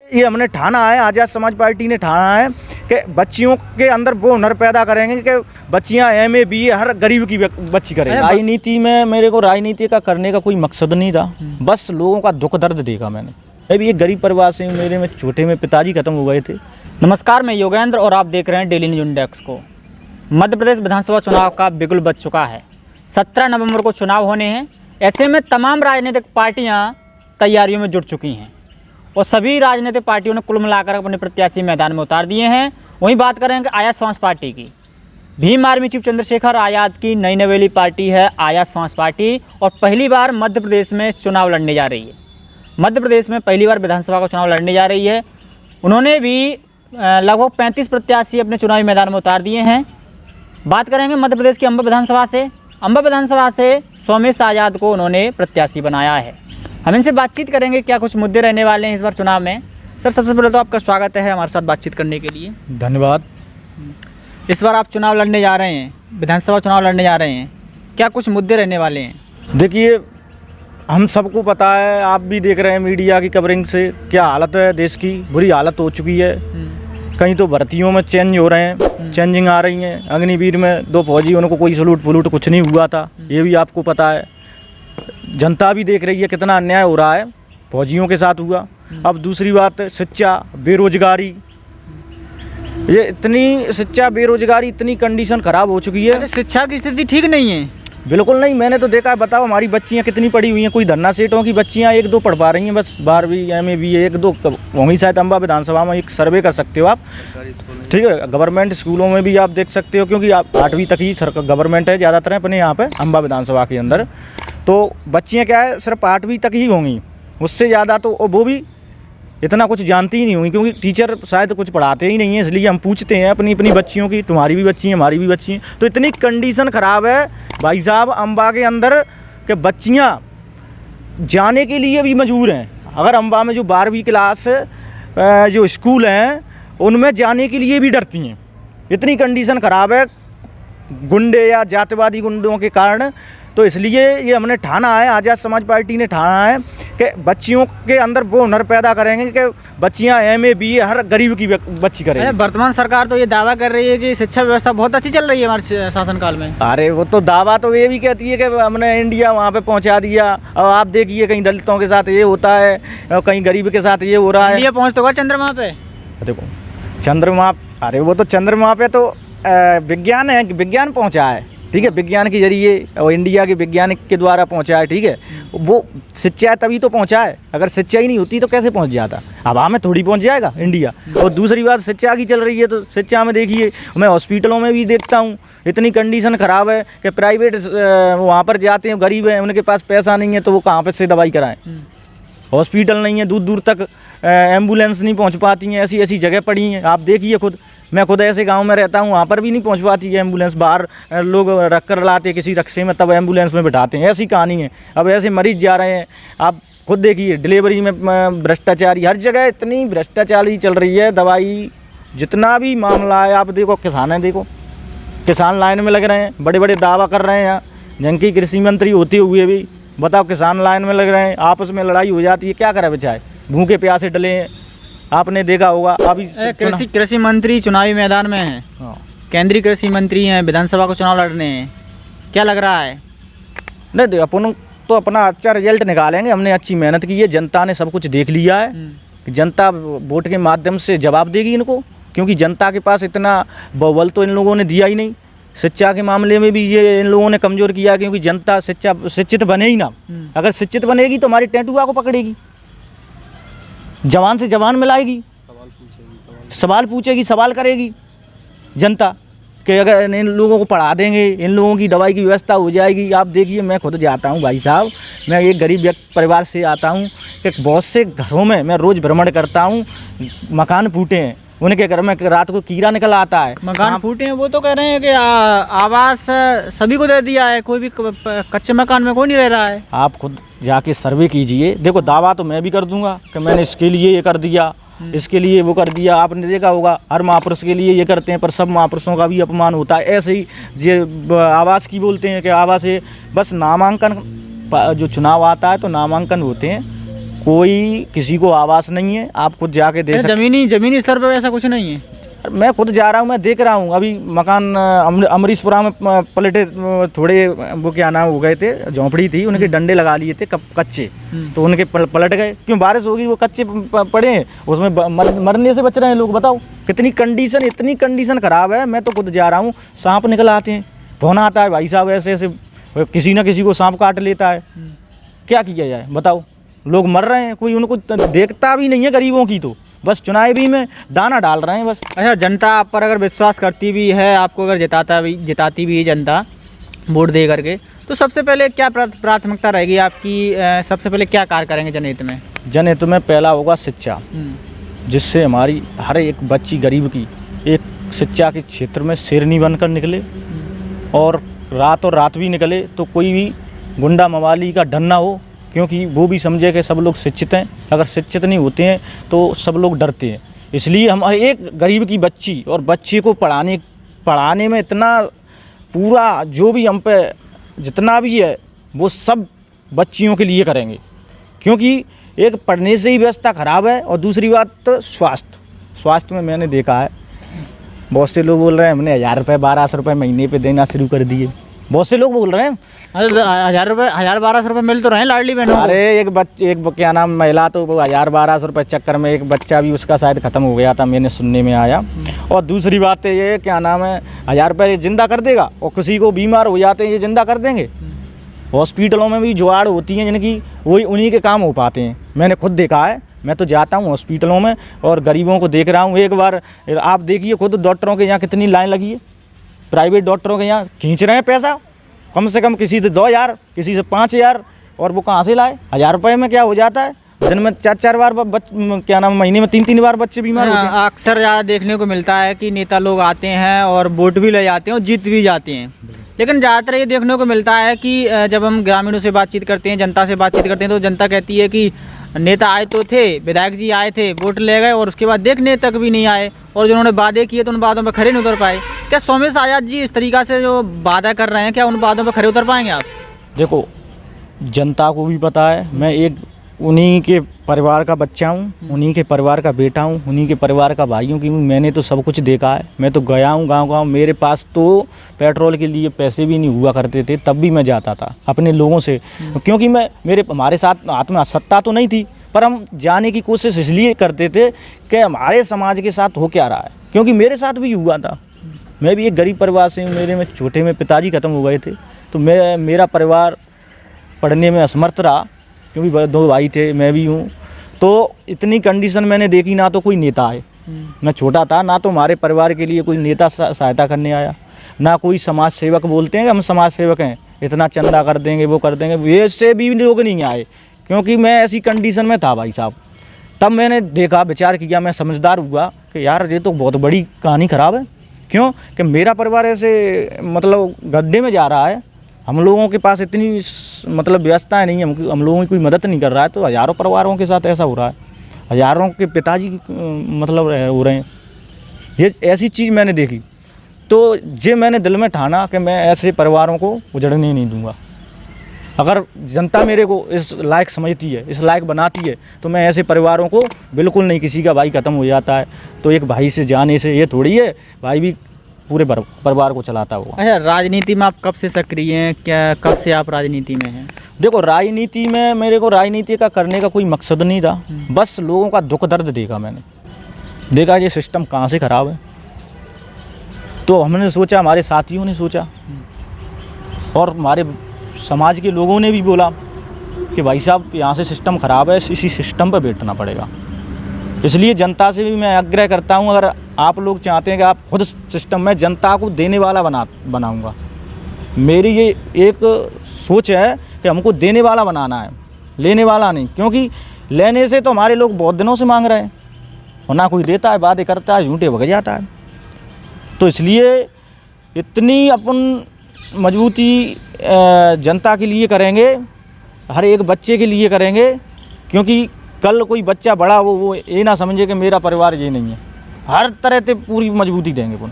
ये हमने ठाना है, आज़ाद समाज पार्टी ने ठाना है कि बच्चियों के अंदर वो हुनर पैदा करेंगे कि बच्चियां MA BA हर गरीब की बच्ची करें। राजनीति में मेरे को राजनीति का करने का कोई मकसद नहीं था, बस लोगों का दुख दर्द देखा मैंने। मैं भी एक गरीब परिवार से, मेरे में छोटे में पिताजी खत्म हो गए थे। नमस्कार, मैं योगेंद्र और आप देख रहे हैं डेली न्यूज इंडेक्स को। मध्य प्रदेश विधानसभा चुनाव का बिगुल बज चुका है। 17 नवंबर को चुनाव होने हैं। ऐसे में तमाम राजनीतिक पार्टियां तैयारियों में जुट चुकी हैं और सभी राजनीतिक पार्टियों ने कुल मिलाकर अपने प्रत्याशी मैदान में उतार दिए हैं। वहीं बात करेंगे आज़ाद समाज पार्टी की। भीम आर्मी चीफ चंद्रशेखर आज़ाद की नई नवेली पार्टी है आज़ाद समाज पार्टी और पहली बार मध्य प्रदेश में चुनाव लड़ने जा रही है। मध्य प्रदेश में पहली बार विधानसभा का चुनाव लड़ने जा रही है। उन्होंने भी लगभग 35 प्रत्याशी अपने चुनावी मैदान में उतार दिए हैं। बात करेंगे मध्य प्रदेश की अंबा विधानसभा से। अंबा विधानसभा से सोमेश आज़ाद को उन्होंने प्रत्याशी बनाया है। हम इनसे बातचीत करेंगे क्या कुछ मुद्दे रहने वाले हैं इस बार चुनाव में। सर, सबसे पहले तो आपका स्वागत है हमारे साथ बातचीत करने के लिए। धन्यवाद। इस बार आप चुनाव लड़ने जा रहे हैं, विधानसभा चुनाव लड़ने जा रहे हैं, क्या कुछ मुद्दे रहने वाले हैं? देखिए, हम सबको पता है, आप भी देख रहे हैं मीडिया की कवरिंग से क्या हालत है देश की। बुरी हालत हो चुकी है। कहीं तो भर्तियों में चेंज हो रहे हैं, चेंजिंग आ रही हैं। अग्निवीर में 2 फौजी, उनको कोई सलूट फलूट कुछ नहीं हुआ था, ये भी आपको पता है। जनता भी देख रही है कितना अन्याय हो रहा है, फौजियों के साथ हुआ। अब दूसरी बात, शिक्षा, बेरोजगारी, ये इतनी शिक्षा बेरोजगारी इतनी कंडीशन ख़राब हो चुकी है। शिक्षा की स्थिति ठीक नहीं है? बिल्कुल नहीं। मैंने तो देखा है, बताओ हमारी बच्चियां कितनी पढ़ी हुई हैं। कोई धन्ना सेठों की बच्चियां 1-2 पढ़ पा रही हैं, बस 12वीं MA BA 1-2 होंगी शायद। अंबा विधानसभा में एक सर्वे कर सकते हो आप, ठीक है। गवर्नमेंट स्कूलों में भी आप देख सकते हो, क्योंकि आप 8वीं तक ही गवर्नमेंट है ज़्यादातर अपने यहाँ पे अंबा विधानसभा के अंदर। तो बच्चियाँ क्या है, सिर्फ 8वीं तक ही होंगी, उससे ज़्यादा तो वो भी इतना कुछ जानती ही नहीं होंगी, क्योंकि टीचर शायद कुछ पढ़ाते ही नहीं हैं। इसलिए हम पूछते हैं अपनी अपनी बच्चियों की, तुम्हारी भी बच्ची हैं, हमारी भी बच्ची हैं। तो इतनी कंडीशन ख़राब है भाई साहब अंबा के अंदर कि बच्चियां जाने के लिए भी मजबूर हैं। अगर अंबा में जो 12वीं क्लास जो स्कूल हैं उनमें जाने के लिए भी डरती हैं। इतनी कंडीशन ख़राब है गुंडे या जातिवादी गुंडों के कारण। तो इसलिए ये हमने ठाना है, आज़ाद समाज पार्टी ने ठाना है कि बच्चियों के अंदर वो हुनर पैदा करेंगे कि बच्चियां MA BA हर गरीब की बच्ची करेंगे। वर्तमान सरकार तो ये दावा कर रही है कि शिक्षा व्यवस्था बहुत अच्छी चल रही है हमारे शासनकाल में। अरे वो तो दावा तो ये भी कहती है कि हमने इंडिया वहाँ पे पहुँचा दिया। और आप देखिए, कहीं दलितों के साथ ये होता है और कहीं गरीब के साथ ये हो रहा है। इंडिया पहुँच तो गया चंद्रमा पे। देखो चंद्रमा, अरे वो तो चंद्रमा पे तो विज्ञान है, विज्ञान पहुँचा है, ठीक है। विज्ञान के जरिए और इंडिया के वैज्ञानिक के द्वारा पहुंचा है, ठीक है। वो शिक्षा तभी तो पहुंचा है। अगर शिक्षा ही नहीं होती तो कैसे पहुंच जाता? हवा में थोड़ी पहुंच जाएगा इंडिया। और दूसरी बात, शिक्षा की चल रही है तो शिक्षा में देखिए, मैं हॉस्पिटलों में भी देखता हूं इतनी कंडीशन ख़राब है कि प्राइवेट वहाँ पर जाते हैं, गरीब हैं, उनके पास पैसा नहीं है, तो वो कहाँ पर से दवाई कराएँ? हॉस्पिटल नहीं है, दूर दूर तक एम्बुलेंस नहीं पहुँच पाती हैं। ऐसी ऐसी जगह पड़ी हैं, आप देखिए खुद। मैं खुद ऐसे गांव में रहता हूं, वहाँ पर भी नहीं पहुँच पाती है एम्बुलेंस। बाहर लोग रख कर लाते किसी रक्शे में, तब एम्बुलेंस में बिठाते हैं। ऐसी कहानी है। अब ऐसे मरीज जा रहे हैं, आप खुद देखिए। डिलीवरी में भ्रष्टाचारी, हर जगह इतनी भ्रष्टाचारी चल रही है। दवाई जितना भी मामला है, आप देखो किसान है, देखो किसान लाइन में लग रहे हैं, बड़े बड़े दावा कर रहे हैं यहाँ, जिनकी कृषि मंत्री होते हुए भी बताओ किसान लाइन में लग रहे हैं। आपस में लड़ाई हो जाती है, क्या करे बेचारे, भूखे प्यासे डले हैं। आपने देखा होगा अभी कृषि मंत्री चुनावी मैदान में है। केंद्रीय कृषि मंत्री हैं, विधानसभा को चुनाव लड़ने हैं, क्या लग रहा है? नहीं, अपन तो अपना अच्छा रिजल्ट निकालेंगे। हमने अच्छी मेहनत की है, जनता ने सब कुछ देख लिया है। जनता वोट के माध्यम से जवाब देगी इनको, क्योंकि जनता के पास इतना बहुबल तो इन लोगों ने दिया ही नहीं। शिक्षा के मामले में भी ये इन लोगों ने कमज़ोर किया, क्योंकि जनता शिक्षित बने ही ना। अगर शिक्षित बनेगी तो हमारी टेटुआ को पकड़ेगी, जवान से जवान मिलाएगी, सवाल पूछेगी, सवाल करेगी जनता कि अगर इन लोगों को पढ़ा देंगे, इन लोगों की दवाई की व्यवस्था हो जाएगी। आप देखिए, मैं खुद जाता हूँ भाई साहब, मैं एक गरीब परिवार से आता हूँ कि बहुत से घरों में मैं रोज़ भ्रमण करता हूँ, मकान फूटे हैं उनके घर में, रात को कीड़ा निकल आता है। मकान फूटे हैं, वो तो कह रहे हैं कि आवास सभी को दे दिया है, कोई भी कच्चे मकान में कोई नहीं रह रहा है। आप खुद जाके सर्वे कीजिए। देखो, दावा तो मैं भी कर दूंगा कि मैंने इसके लिए ये कर दिया, इसके लिए वो कर दिया। आपने देखा होगा हर महापुरुष के लिए ये करते हैं, पर सब महापुरुषों का भी अपमान होता है। ऐसे ही जो आवास की बोलते हैं कि आवास है, बस नामांकन, जो चुनाव आता है तो नामांकन होते हैं, कोई किसी को आवास नहीं है, आप खुद जाके दे सकते। जमीनी स्तर पर ऐसा कुछ नहीं है? मैं खुद जा रहा हूँ, मैं देख रहा हूँ। अभी मकान अमरीशपुरा में पलटे, थोड़े वो क्या नाम हो गए थे, झोंपड़ी थी, उनके डंडे लगा लिए थे कच्चे, तो उनके पलट गए। क्यों? बारिश होगी, वो कच्चे पड़े हैं, उसमें मरने से बच रहे हैं लोग। बताओ कितनी कंडीशन, इतनी कंडीशन ख़राब है। मैं तो खुद जा रहा हूँ, सांप निकल आते हैं, फोन आता है भाई साहब ऐसे ऐसे किसी न किसी को सांप काट लेता है। क्या किया जाए बताओ? लोग मर रहे हैं, कोई उनको देखता भी नहीं है गरीबों की, तो बस चुनावी में दाना डाल रहे हैं बस। अच्छा, जनता आप पर अगर विश्वास करती भी है, आपको अगर जिताती भी है जनता वोट दे करके, तो सबसे पहले क्या प्राथमिकता रहेगी आपकी? सबसे पहले क्या कार्य करेंगे जनहित में? जनहित में पहला होगा शिक्षा, जिससे हमारी हर एक बच्ची गरीब की एक शिक्षा के क्षेत्र में शेरनी बनकर निकले, और रात भी निकले तो कोई भी गुंडा मवाली का डर ना हो, क्योंकि वो भी समझे कि सब लोग शिक्षित हैं। अगर शिक्षित नहीं होते हैं तो सब लोग डरते हैं। इसलिए हम एक गरीब की बच्ची और बच्चे को पढ़ाने में इतना पूरा जो भी हम पे जितना भी है वो सब बच्चियों के लिए करेंगे, क्योंकि एक पढ़ने से ही व्यवस्था ख़राब है। और दूसरी बात तो स्वास्थ्य में मैंने देखा है, बहुत से लोग बोल रहे हैं हमने 1000 रुपये 1200 रुपये महीने पे देना शुरू कर दिए। बहुत से लोग बोल रहे हैं 1000-1200 रुपये मिल तो रहे हैं लाडली बहनों को। अरे एक क्या नाम महिला, तो वो 1000-1200 रुपये चक्कर में एक बच्चा भी उसका शायद ख़त्म हो गया था, मैंने सुनने में आया। और दूसरी बात है ये क्या नाम है, 1000 रुपये जिंदा कर देगा, और किसी को बीमार हो जाते हैं ये जिंदा कर देंगे। हॉस्पिटलों में भी जुगाड़ होती हैं जिनकी, वही उन्हीं के काम हो पाते हैं। मैंने खुद देखा है, मैं तो जाता हूँ हॉस्पिटलों में और गरीबों को देख रहा हूँ। एक बार आप देखिए खुद, डॉक्टरों के यहाँ कितनी लाइन लगी है, प्राइवेट डॉक्टरों के यहाँ खींच रहे हैं पैसा, कम से कम किसी से 2000, किसी से 5000, और वो कहाँ से लाए? 1000 रुपये में क्या हो जाता है? दिन में 4-4 बार क्या नाम, महीने में 3-3 बार बच्चे बीमार होते हैं। अक्सर ज़्यादा देखने को मिलता है कि नेता लोग आते हैं और वोट भी ले जाते हैं और जीत भी जाते हैं, लेकिन ज़्यादातर ये देखने को मिलता है कि जब हम ग्रामीणों से बातचीत करते हैं, जनता से बातचीत करते हैं, तो जनता कहती है कि नेता आए तो थे, विधायक जी आए थे, वोट ले गए और उसके बाद देखने तक भी नहीं आए, और जिन्होंने वादे किए तो उन वादों पर खरे नहीं उतर पाए। क्या सोमेश आजाद जी इस तरीक़ा से जो वादा कर रहे हैं, क्या उन वादों पर खरे उतर पाएंगे आप? देखो, जनता को भी पता है मैं एक उन्हीं के परिवार का बच्चा हूँ, उन्हीं के परिवार का बेटा हूँ, उन्हीं के परिवार का भाई हूँ, क्योंकि मैंने तो सब कुछ देखा है। मैं तो गया हूँ गांव-गांव, मेरे पास तो पेट्रोल के लिए पैसे भी नहीं हुआ करते थे, तब भी मैं जाता था अपने लोगों से, क्योंकि हमारे साथ हाथ में सत्ता तो नहीं थी, पर हम जाने की कोशिश इसलिए करते थे कि हमारे समाज के साथ हो क्या रहा है, क्योंकि मेरे साथ भी हुआ था। मैं भी एक गरीब परिवार से हूँ, मेरे में छोटे में पिताजी ख़त्म हो गए थे, तो मेरा परिवार पढ़ने में असमर्थ रहा, क्योंकि 2 भाई थे, मैं भी हूँ। तो इतनी कंडीशन मैंने देखी, ना तो कोई नेता आए, मैं छोटा था, ना तो हमारे परिवार के लिए कोई नेता सहायता करने आया, ना कोई समाज सेवक बोलते हैं कि हम समाज सेवक हैं, इतना चंदा कर देंगे, वो कर देंगे, वैसे भी लोग नहीं आए, क्योंकि मैं ऐसी कंडीशन में था भाई साहब। तब मैंने देखा, विचार किया, मैं समझदार हुआ कि यार ये तो बहुत बड़ी कहानी ख़राब है। क्यों कि मेरा परिवार ऐसे मतलब गड्ढे में जा रहा है, हम लोगों के पास इतनी मतलब व्यवस्थाएं नहीं है, हम लोगों की कोई मदद नहीं कर रहा है, तो हज़ारों परिवारों के साथ ऐसा हो रहा है, हज़ारों के पिताजी मतलब हो रहे हैं। ये ऐसी चीज़ मैंने देखी, तो ये मैंने दिल में ठाना कि मैं ऐसे परिवारों को उजड़ने नहीं दूंगा। अगर जनता मेरे को इस लायक समझती है, इस लायक बनाती है, तो मैं ऐसे परिवारों को बिल्कुल नहीं। किसी का भाई ख़त्म हो जाता है तो एक भाई से जाने से ये थोड़ी है भाई भी पूरे परिवार को चलाता हुआ। अच्छा, राजनीति में आप कब से सक्रिय हैं? क्या कब से आप राजनीति में हैं? देखो, राजनीति में मेरे को राजनीति का करने का कोई मकसद नहीं था, बस लोगों का दुख दर्द देखा मैंने, देखा ये सिस्टम कहाँ से ख़राब है, तो हमने सोचा, हमारे साथियों ने सोचा और हमारे समाज के लोगों ने भी बोला कि भाई साहब यहाँ से सिस्टम ख़राब है, इसी सिस्टम पर बैठना पड़ेगा। इसलिए जनता से भी मैं आग्रह करता हूँ, अगर आप लोग चाहते हैं कि आप खुद सिस्टम में जनता को देने वाला बनाऊँगा, मेरी ये एक सोच है कि हमको देने वाला बनाना है, लेने वाला नहीं, क्योंकि लेने से तो हमारे लोग बहुत दिनों से मांग रहे हैं और ना कोई देता है, वादे करता है, झूठे भग जाता है। तो इसलिए इतनी अपन मजबूती जनता के लिए करेंगे, हर एक बच्चे के लिए करेंगे, क्योंकि कल कोई बच्चा बड़ा वो ये ना समझे कि मेरा परिवार ये नहीं है, हर तरह से पूरी मजबूती देंगे अपन।